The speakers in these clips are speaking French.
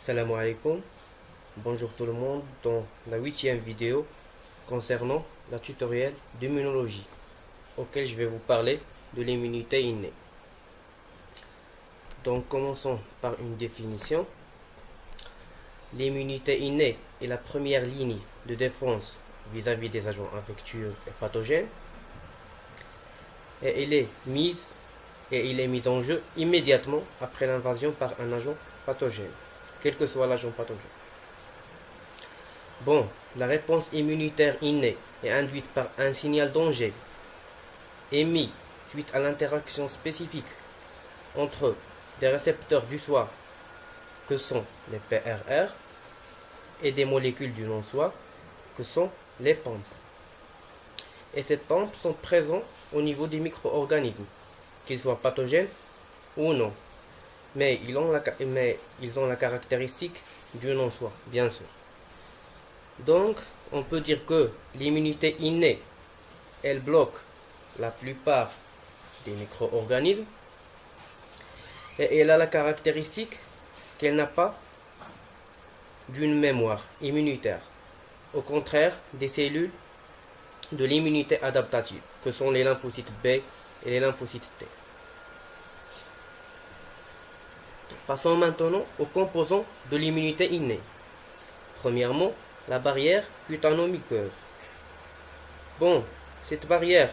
Salam alaikum, bonjour tout le monde dans la 8e vidéo concernant la tutoriel d'immunologie auquel je vais vous parler de l'immunité innée. Donc commençons par une définition. L'immunité innée est la première ligne de défense vis-à-vis des agents infectieux et pathogènes et il est mis en jeu immédiatement après l'invasion par un agent pathogène, quel que soit l'agent pathogène. Bon, la réponse immunitaire innée est induite par un signal danger émis suite à l'interaction spécifique entre des récepteurs du soi que sont les PRR et des molécules du non-soi que sont les PAMP. Et ces PAMP sont présents au niveau des micro-organismes, qu'ils soient pathogènes ou non. Mais ils ont la caractéristique du non-soi, bien sûr. Donc, on peut dire que l'immunité innée, elle bloque la plupart des micro-organismes et elle a la caractéristique qu'elle n'a pas d'une mémoire immunitaire, au contraire des cellules de l'immunité adaptative, que sont les lymphocytes B et les lymphocytes T. Passons maintenant aux composants de l'immunité innée. Premièrement, la barrière cutano-muqueuse. Bon, cette barrière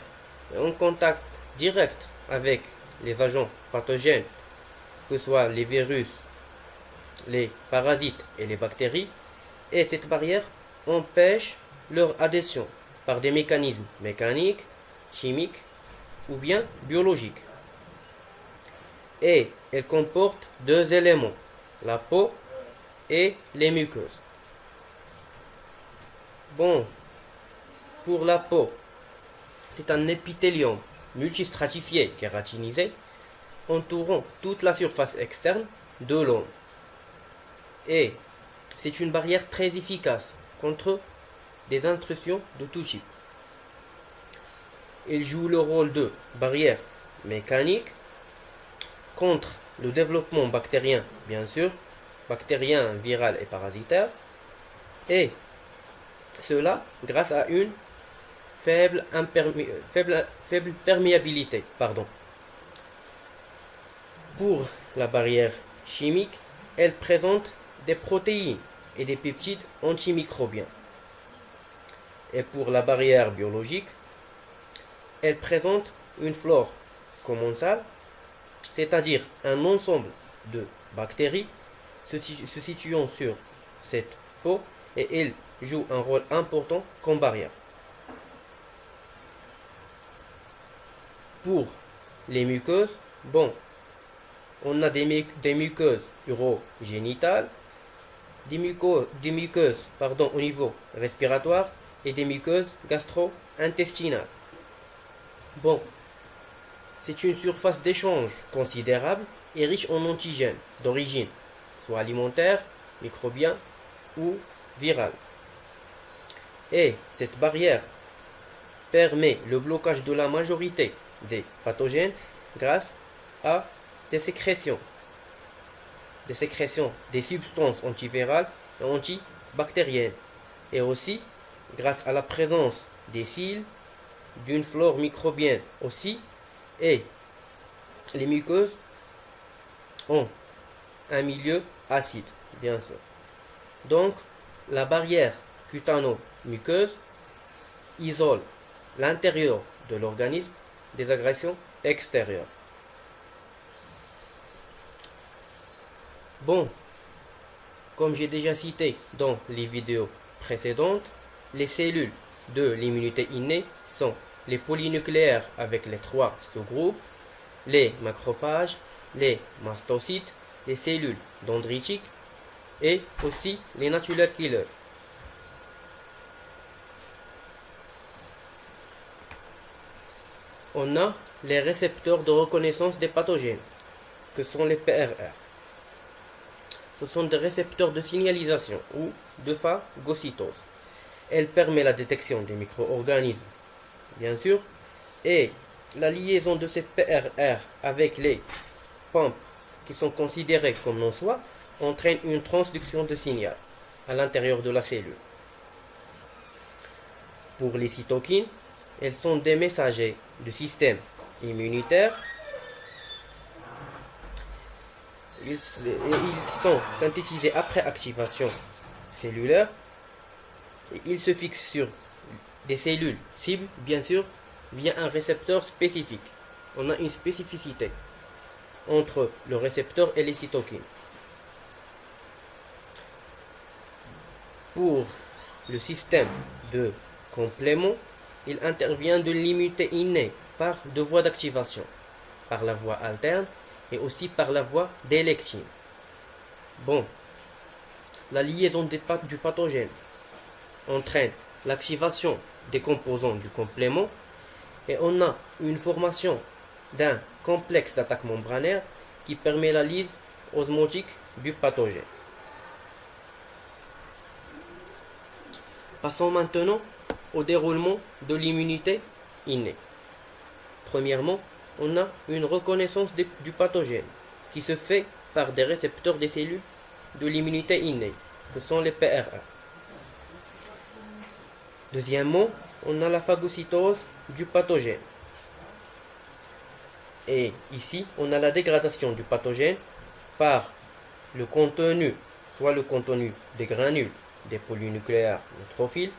est en contact direct avec les agents pathogènes, que ce soit les virus, les parasites et les bactéries, et cette barrière empêche leur adhésion par des mécanismes mécaniques, chimiques ou bien biologiques. Et elle comporte deux éléments, la peau et les muqueuses. Bon, pour la peau, c'est un épithélium multistratifié kératinisé entourant toute la surface externe de l'homme. Et c'est une barrière très efficace contre des intrusions de tout type. Il joue le rôle de barrière mécanique contre le développement bactérien, bien sûr, bactérien, viral et parasitaire, et cela grâce à une faible perméabilité. Pour la barrière chimique, elle présente des protéines et des peptides antimicrobiens. Et pour la barrière biologique, elle présente une flore commensale, c'est-à-dire un ensemble de bactéries se situant sur cette peau, et elle joue un rôle important comme barrière. Pour les muqueuses, bon, on a des muqueuses urogénitales, des muqueuses au niveau respiratoire et des muqueuses gastro-intestinales. Bon, c'est une surface d'échange considérable et riche en antigènes d'origine, soit alimentaire, microbien ou viral. Et cette barrière permet le blocage de la majorité des pathogènes grâce à des sécrétions des substances antivirales et antibactériennes, et aussi grâce à la présence des cils, d'une flore microbienne aussi, et les muqueuses ont un milieu acide, bien sûr. Donc, la barrière cutano-muqueuse isole l'intérieur de l'organisme des agressions extérieures. Bon, comme j'ai déjà cité dans les vidéos précédentes, les cellules de l'immunité innée sont les polynucléaires avec les 3 sous-groupes, les macrophages, les mastocytes, les cellules dendritiques et aussi les natural killers. On a les récepteurs de reconnaissance des pathogènes, que sont les PRR. Ce sont des récepteurs de signalisation ou de phagocytose. Elle permet la détection des micro-organismes, bien sûr, et la liaison de ces PRR avec les PAMP qui sont considérés comme non-soi entraîne une transduction de signal à l'intérieur de la cellule. Pour les cytokines, elles sont des messagers du système immunitaire. Ils sont synthétisés après activation cellulaire. Et ils se fixent sur des cellules cibles, bien sûr, via un récepteur spécifique. On a une spécificité entre le récepteur et les cytokines. Pour le système de complément, il intervient de l'immunité innée par deux voies d'activation, par la voie alterne et aussi par la voie d'élection. Bon, la liaison du pathogène entraîne l'activation des composants du complément et on a une formation d'un complexe d'attaque membranaire qui permet la lyse osmotique du pathogène. Passons maintenant au déroulement de l'immunité innée. Premièrement, on a une reconnaissance du pathogène qui se fait par des récepteurs des cellules de l'immunité innée, que sont les PRR. Deuxièmement, on a la phagocytose du pathogène. Et ici, on a la dégradation du pathogène par le contenu, soit le contenu des granules des polynucléaires neutrophiles,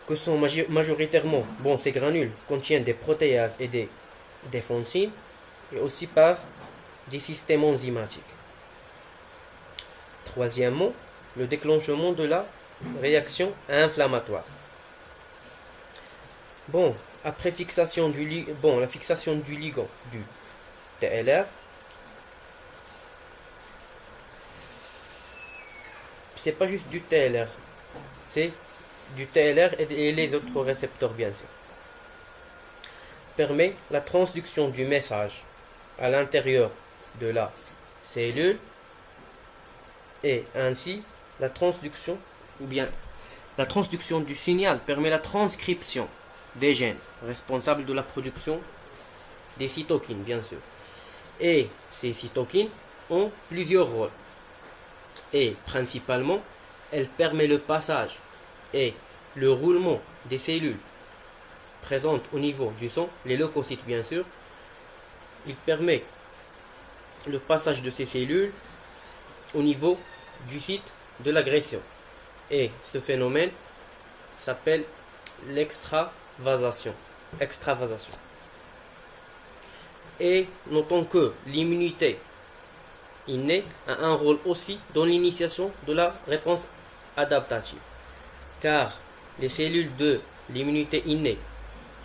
que sont majoritairement, ces granules contiennent des protéases et des foncymes, et aussi par des systèmes enzymatiques. Troisièmement, le déclenchement de la réaction inflammatoire. Après la fixation du ligand du TLR, c'est pas juste du TLR, c'est du TLR et les autres récepteurs bien sûr, permet la transduction du message à l'intérieur de la cellule et ainsi la transduction du signal permet la transcription des gènes responsables de la production des cytokines bien sûr. Et ces cytokines ont plusieurs rôles. Et principalement, elle permet le passage et le roulement des cellules présentes au niveau du sang, les leucocytes bien sûr. Il permet le passage de ces cellules au niveau du site de l'agression. Et ce phénomène s'appelle l'extravasation. Et notons que l'immunité innée a un rôle aussi dans l'initiation de la réponse adaptative. Car les cellules de l'immunité innée,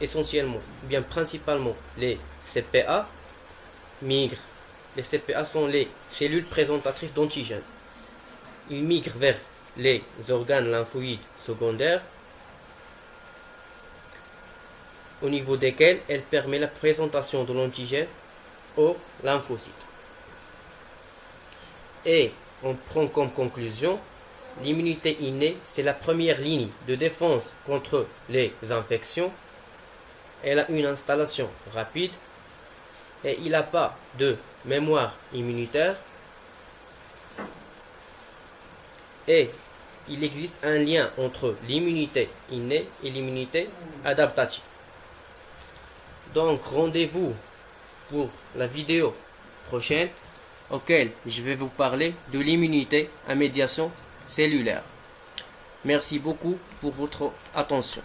essentiellement, bien principalement les CPA, migrent. Les CPA sont les cellules présentatrices d'antigènes. Ils migrent vers les organes lymphoïdes secondaires, au niveau desquels elle permet la présentation de l'antigène aux lymphocytes. Et on prend comme conclusion, l'immunité innée, c'est la première ligne de défense contre les infections. Elle a une installation rapide et il n'a pas de mémoire immunitaire. Et il existe un lien entre l'immunité innée et l'immunité adaptative. Donc rendez-vous pour la vidéo prochaine auquel je vais vous parler de l'immunité à médiation cellulaire. Merci beaucoup pour votre attention.